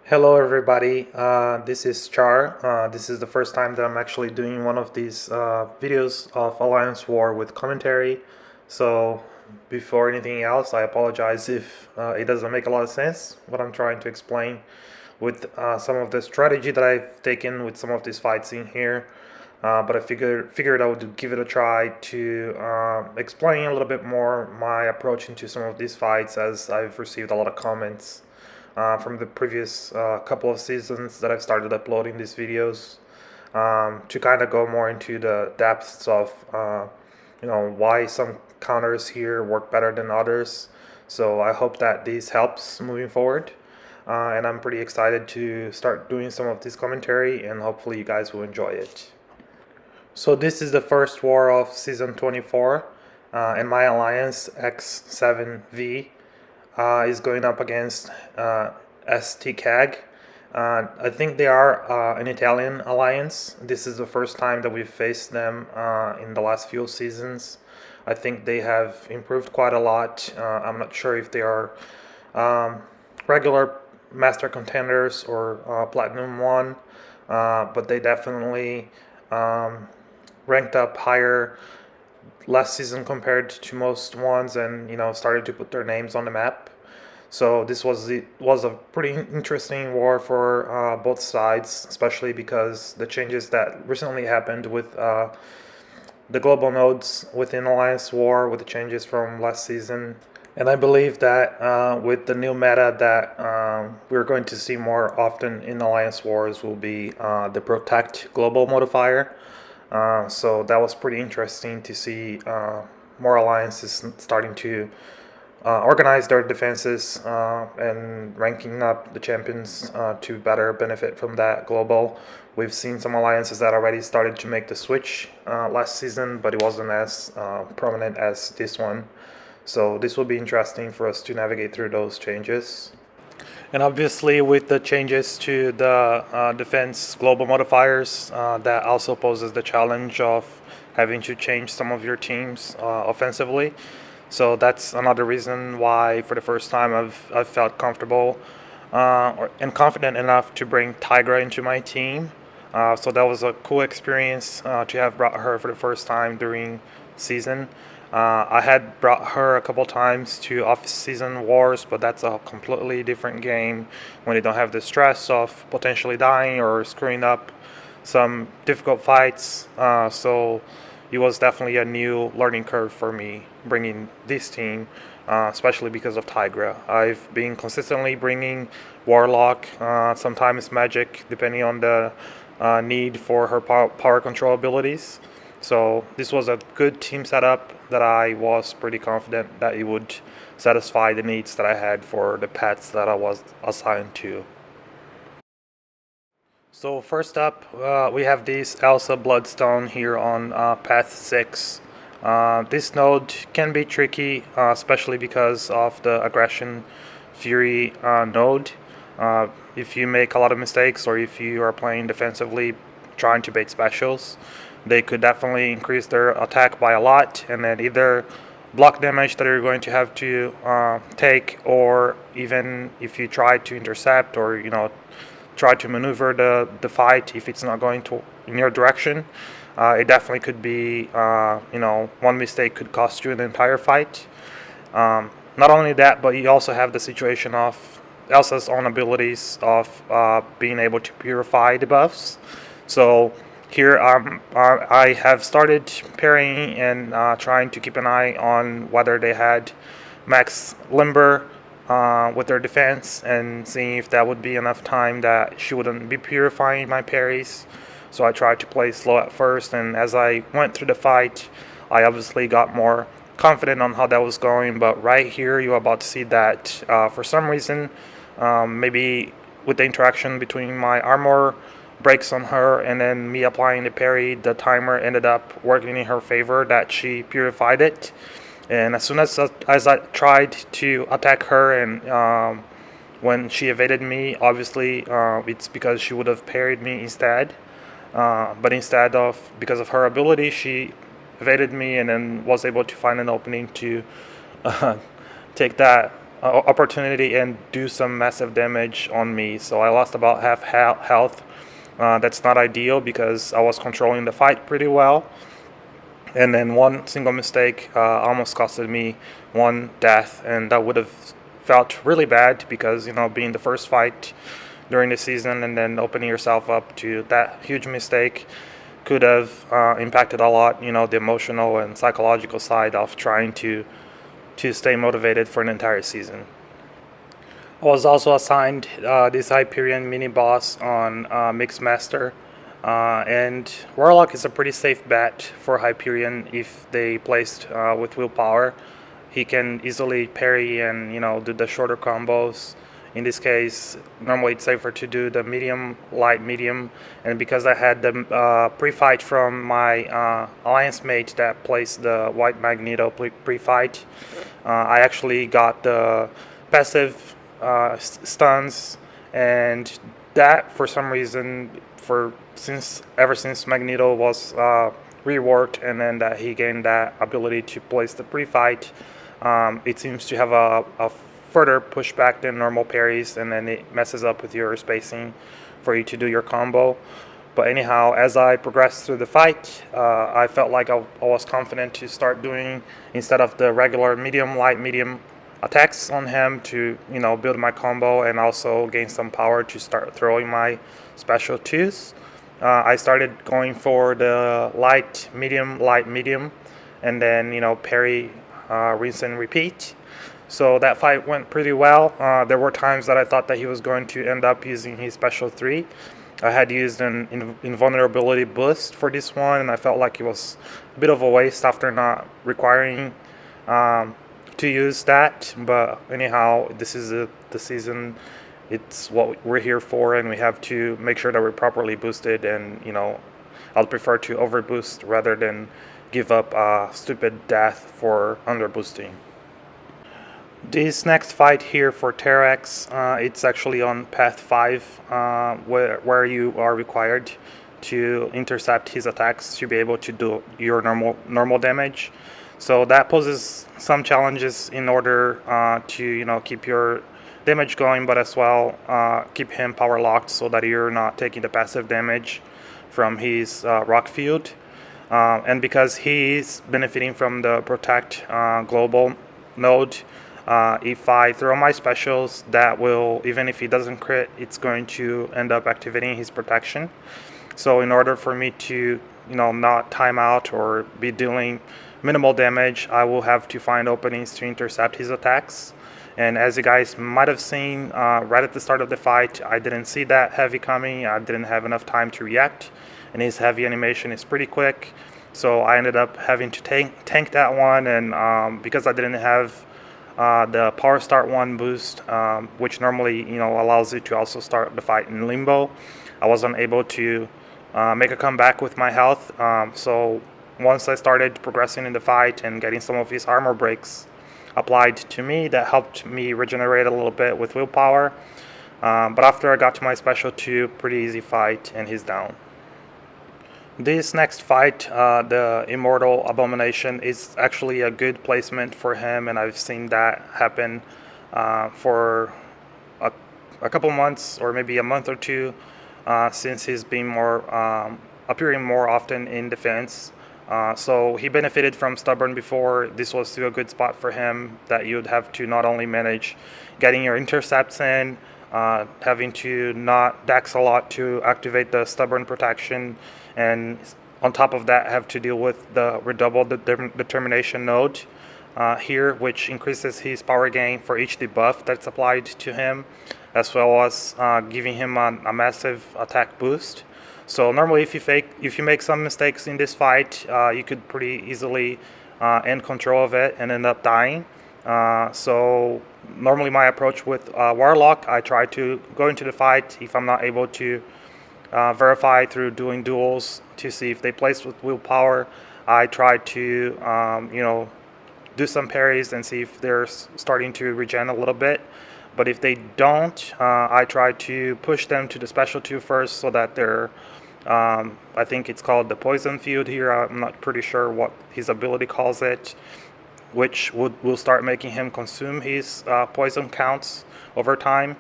Hello everybody, this is Char. This is the first time that I'm actually doing one of these videos of Alliance War with commentary. So before anything else, I apologize if it doesn't make a lot of sense what I'm trying to explain with some of the strategy that I've taken with some of these fights in here. But I figured I would give it a try to explain a little bit more my approach into some of these fights, as I've received a lot of comments from the previous couple of seasons that I've started uploading these videos, to kind of go more into the depths of why some counters here work better than others. So I hope that this helps moving forward. And I'm pretty excited to start doing some of this commentary, and hopefully you guys will enjoy it. So this is the first war of season 24, and my alliance x7v is going up against STKAG. I think they are an Italian alliance. This is the first time that we've faced them in the last few seasons. I think they have improved quite a lot. I'm not sure if they are regular master contenders or platinum 1, but they definitely ranked up higher last season compared to most ones, and started to put their names on the map. So this was a pretty interesting war for both sides, especially because the changes that recently happened with the global nodes within Alliance War, with the changes from last season. And I believe that with the new meta that we're going to see more often in Alliance Wars will be the Protect global modifier. So that was pretty interesting to see more alliances starting to organize their defenses and ranking up the champions to better benefit from that global. We've seen some alliances that already started to make the switch last season, but it wasn't as prominent as this one. So this will be interesting for us to navigate through those changes. And obviously with the changes to the defense global modifiers, that also poses the challenge of having to change some of your teams offensively. So that's another reason why for the first time I've felt comfortable and confident enough to bring Tigra into my team. So that was a cool experience to have brought her for the first time during season. I had brought her a couple times to off-season wars, but that's a completely different game when you don't have the stress of potentially dying or screwing up some difficult fights. So it was definitely a new learning curve for me bringing this team, especially because of Tigra. I've been consistently bringing Warlock, sometimes Magik, depending on the need for her power control abilities. So this was a good team setup that I was pretty confident that it would satisfy the needs that I had for the pets that I was assigned to. So first up, we have this Elsa Bloodstone here on path 6. This node can be tricky, especially because of the aggression fury node. If you make a lot of mistakes, or if you are playing defensively trying to bait specials, they could definitely increase their attack by a lot, and then either block damage that you're going to have to take, or even if you try to intercept or try to maneuver the fight, if it's not going to in your direction, it definitely could be one mistake could cost you an entire fight. Not only that, but you also have the situation of Elsa's own abilities of being able to purify the buffs. So here I have started parrying and trying to keep an eye on whether they had max limber with their defense, and seeing if that would be enough time that she wouldn't be purifying my parries. So I tried to play slow at first, and as I went through the fight, I obviously got more confident on how that was going. But right here, you're about to see that for some reason, maybe with the interaction between my armor breaks on her and then me applying the parry, the timer ended up working in her favor, that she purified it. And as soon as I tried to attack her, and when she evaded me, obviously it's because she would have parried me instead. But instead of, because of her ability, she evaded me and then was able to find an opening to take that opportunity and do some massive damage on me. So I lost about half health. That's not ideal because I was controlling the fight pretty well. And then one single mistake almost costed me one death, and that would have felt really bad because, being the first fight during the season and then opening yourself up to that huge mistake could have impacted a lot, the emotional and psychological side of trying to stay motivated for an entire season. I was also assigned this Hyperion Miniboss on Mixmaster. And Warlock is a pretty safe bet for Hyperion if they placed with willpower. He can easily parry and do the shorter combos. In this case, normally it's safer to do the medium, light, medium. And because I had the pre-fight from my alliance mate that placed the white Magneto pre-fight, I actually got the passive stuns, and that for some reason, ever since Magneto was reworked and then that he gained that ability to place the pre-fight, it seems to have a further pushback than normal parries, and then it messes up with your spacing for you to do your combo. But anyhow, as I progressed through the fight, I felt like I was confident to start doing, instead of the regular medium, light, medium attacks on him, to build my combo and also gain some power to start throwing my special twos. I started going for the light, medium, and then parry, rinse and repeat. So that fight went pretty well. There were times that I thought that he was going to end up using his special 3. I had used an invulnerability boost for this one, and I felt like it was a bit of a waste after not requiring to use that. But anyhow, this is the season. It's what we're here for, and we have to make sure that we're properly boosted. And I'll prefer to overboost rather than give up a stupid death for underboosting. This next fight here for Terrax, it's actually on path 5, where you are required to intercept his attacks to be able to do your normal damage. So that poses some challenges in order to keep your damage going, but as well keep him power locked so that you're not taking the passive damage from his rock field. And because he's benefiting from the protect global node, if I throw my specials, that will, even if he doesn't crit, it's going to end up activating his protection. So in order for me to not time out or be dealing minimal damage, I will have to find openings to intercept his attacks. And as you guys might have seen right at the start of the fight, I didn't see that heavy coming. I didn't have enough time to react, and his heavy animation is pretty quick. So I ended up having to tank that one, and because I didn't have the power start 1 boost, which normally allows you to also start the fight in limbo, I wasn't able to make a comeback with my health. So once I started progressing in the fight and getting some of his armor breaks applied to me, that helped me regenerate a little bit with willpower. But after I got to my special 2, pretty easy fight, and he's down. This next fight, the Immortal Abomination, is actually a good placement for him, and I've seen that happen for a couple months or maybe a month or two since he's been appearing more often in defense. So he benefited from Stubborn before. This was still a good spot for him, that you'd have to not only manage getting your intercepts in, having to not dex a lot to activate the Stubborn protection, and on top of that have to deal with the redoubled determination node here, which increases his power gain for each debuff that's applied to him, as well as giving him a massive attack boost. So normally if you make some mistakes in this fight, you could pretty easily end control of it and end up dying. So normally my approach with Warlock, I try to go into the fight. If I'm not able to verify through doing duels to see if they place with willpower, I try to do some parries and see if they're starting to regen a little bit. But if they don't, I try to push them to the special 2 first, so that they're I think it's called the poison field here. I'm not pretty sure what his ability calls it, which will start making him consume his poison counts over time.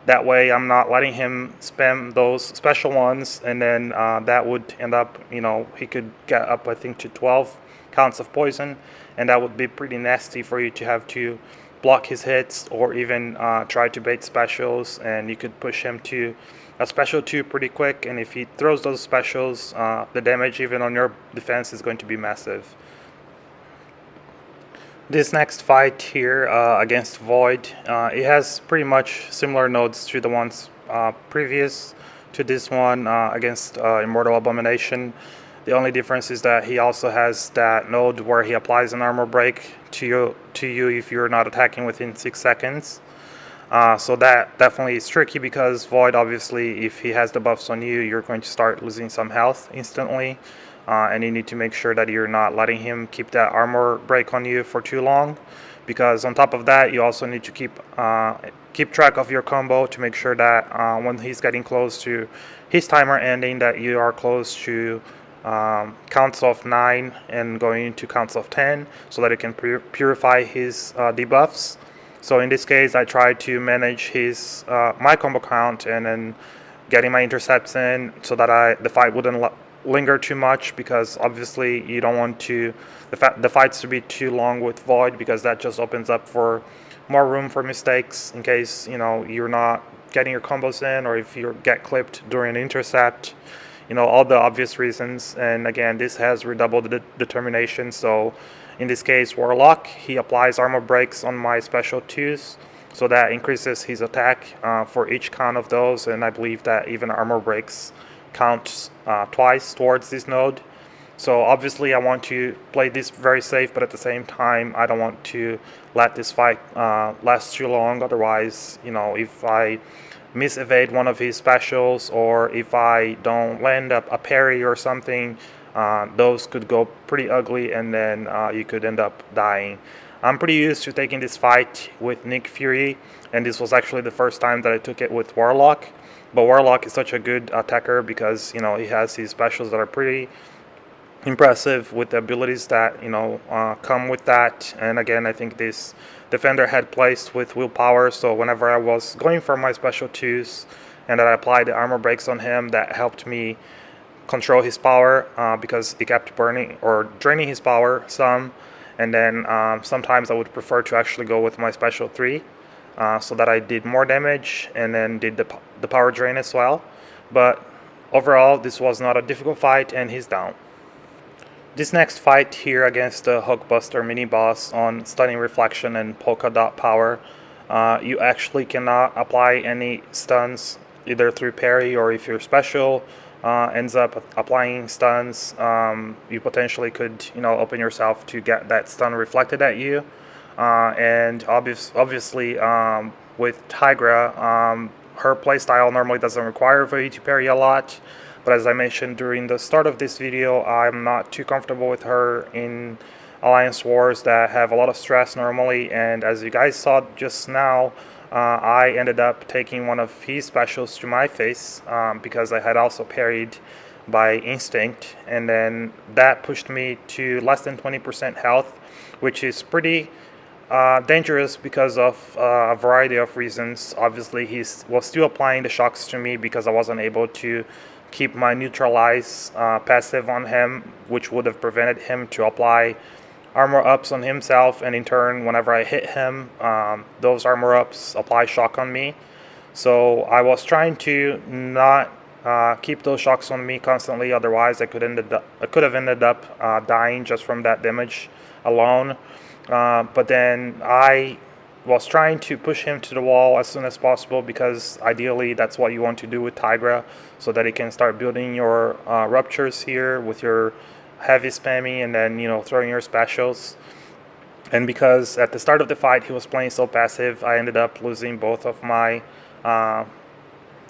That way I'm not letting him spam those special ones, and then that would end up, he could get up, I think, to 12 counts of poison, and that would be pretty nasty for you to have to block his hits or even try to bait specials, and you could push him to a special 2 pretty quick, and if he throws those specials, the damage even on your defense is going to be massive. This next fight here against Void, it has pretty much similar nodes to the ones previous to this one against Immortal Abomination. The only difference is that he also has that node where he applies an armor break to you if you're not attacking within 6 seconds. So that definitely is tricky, because Void, obviously, if he has the buffs on you, you're going to start losing some health instantly. And you need to make sure that you're not letting him keep that armor break on you for too long, because on top of that, you also need to keep track of your combo to make sure that when he's getting close to his timer ending, that you are close to counts of 9 and going into counts of 10, so that it can purify his debuffs. So in this case, I tried to manage my combo count and then getting my intercepts in, so that the fight wouldn't linger too much, because obviously you don't want the fights to be too long with Void, because that just opens up for more room for mistakes in case you're not getting your combos in, or if you get clipped during an intercept, all the obvious reasons. And again, this has redoubled the determination. So in this case, Warlock, he applies armor breaks on my special 2s, so that increases his attack for each count of those, and I believe that even armor breaks counts twice towards this node. So obviously I want to play this very safe, but at the same time I don't want to let this fight last too long. Otherwise, if I miss evade one of his specials, or if I don't land a parry or something, those could go pretty ugly, and then you could end up dying. I'm pretty used to taking this fight with Nick Fury, and this was actually the first time that I took it with Warlock. But Warlock is such a good attacker, because he has these specials that are pretty impressive, with the abilities that come with that. And again, I think this defender had placed with willpower, so whenever I was going for my special 2s and that I applied the armor breaks on him, that helped me control his power, because it kept burning or draining his power some. And then sometimes I would prefer to actually go with my special 3, so that I did more damage and then did the power drain as well. But overall, this was not a difficult fight, and he's down. This next fight here against the Hulkbuster Miniboss on Stunning Reflection and Polka Dot Power, you actually cannot apply any stuns either through parry, or if your special ends up applying stuns, you potentially could open yourself to get that stun reflected at you. And obviously with Tigra, her playstyle normally doesn't require for you to parry a lot, but as I mentioned during the start of this video, I'm not too comfortable with her in Alliance Wars that have a lot of stress normally. And as you guys saw just now, I ended up taking one of his specials to my face, because I had also parried by instinct, and then that pushed me to less than 20% health, which is pretty dangerous because of a variety of reasons. Obviously, he was still applying the shocks to me because I wasn't able to keep my neutralize passive on him, which would have prevented him to apply armor ups on himself, and in turn, whenever I hit him, those armor ups apply shock on me. So I was trying to not keep those shocks on me constantly, otherwise I could have ended up dying just from that damage alone. But then I was trying to push him to the wall as soon as possible, because ideally that's what you want to do with Tigra, so that it can start building your ruptures here with your heavy spamming, and then throwing your specials. And because at the start of the fight he was playing so passive, I ended up losing both of my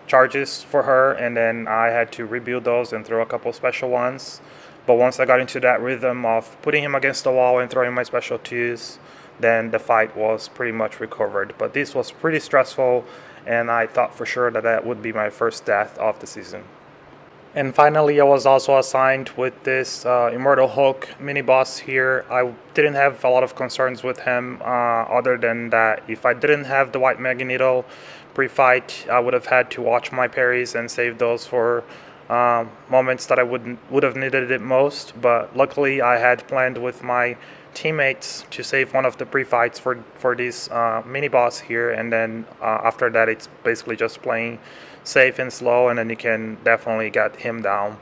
charges for her, and then I had to rebuild those and throw a couple special ones. But once I got into that rhythm of putting him against the wall and throwing my special 2s, then the fight was pretty much recovered. But this was pretty stressful, and I thought for sure that would be my first death of the season. And finally, I was also assigned with this Immortal Hook Miniboss here. I didn't have a lot of concerns with him, other than that if I didn't have the White Magneto pre-fight, I would have had to watch my parries and save those for moments that I would have needed it most. But luckily, I had planned with my teammates to save one of the pre-fights for this Miniboss here, and then after that, it's basically just playing safe and slow, and then you can definitely get him down.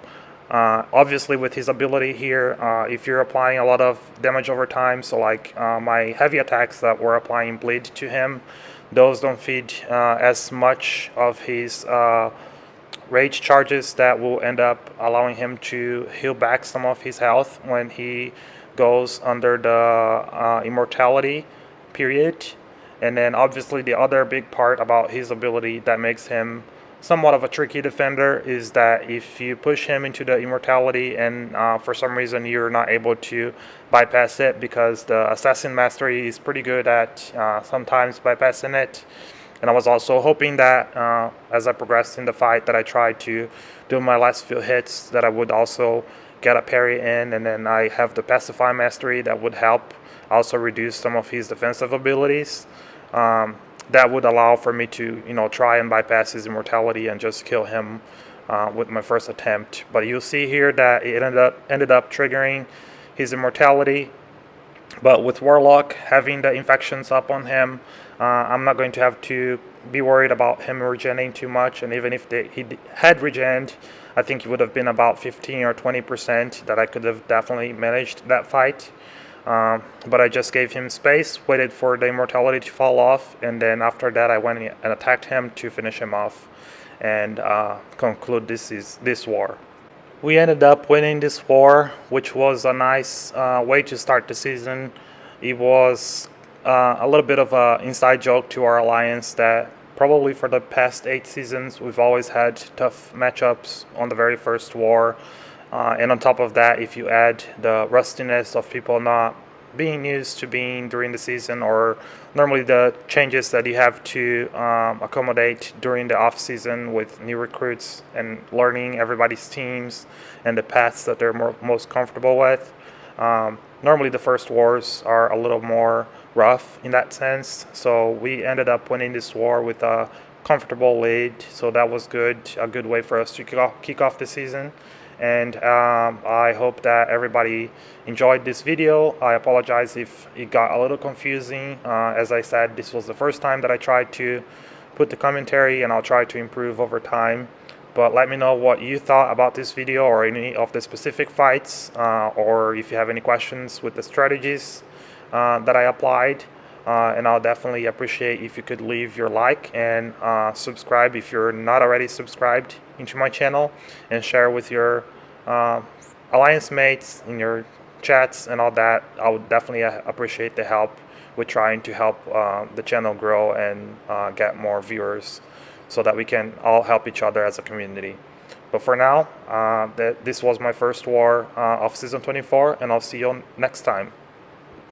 Obviously, with his ability here, if you're applying a lot of damage over time, so like my heavy attacks that were applying bleed to him, those don't feed as much of his rage charges that will end up allowing him to heal back some of his health when he goes under the immortality period. And then obviously the other big part about his ability that makes him somewhat of a tricky defender is that if you push him into the immortality and for some reason you're not able to bypass it, because the assassin mastery is pretty good at sometimes bypassing it. And I was also hoping that as I progressed in the fight that I tried to do my last few hits that I would also get a parry in, and then I have the pacify mastery that would help also reduce some of his defensive abilities. That would allow for me to, try and bypass his immortality and just kill him with my first attempt. But you'll see here that it ended up triggering his immortality. But with Warlock having the infections up on him, I'm not going to have to be worried about him regenerating too much. And even if he had regened, I think it would have been about 15 or 20% that I could have definitely managed that fight. But I just gave him space, waited for the immortality to fall off, and then after that I went and attacked him to finish him off and conclude this war. We ended up winning this war, which was a nice way to start the season. It was a little bit of an inside joke to our alliance that probably for the past 8 seasons we've always had tough matchups on the very first war. And on top of that, if you add the rustiness of people not being used to being during the season, or normally the changes that you have to accommodate during the off season with new recruits and learning everybody's teams and the paths that they're most comfortable with, normally the first wars are a little more rough in that sense. So we ended up winning this war with a comfortable lead, so that was good, a good way for us to kick off the season. And I hope that everybody enjoyed this video. I apologize if it got a little confusing. As I said, this was the first time that I tried to put the commentary, and I'll try to improve over time. But let me know what you thought about this video or any of the specific fights, or if you have any questions with the strategies that I applied. And I'll definitely appreciate if you could leave your like and subscribe if you're not already subscribed into my channel, and share with your alliance mates in your chats and all that. I would definitely appreciate the help with trying to help the channel grow and get more viewers, so that we can all help each other as a community. But for now, this was my first war of season 24, and I'll see you next time.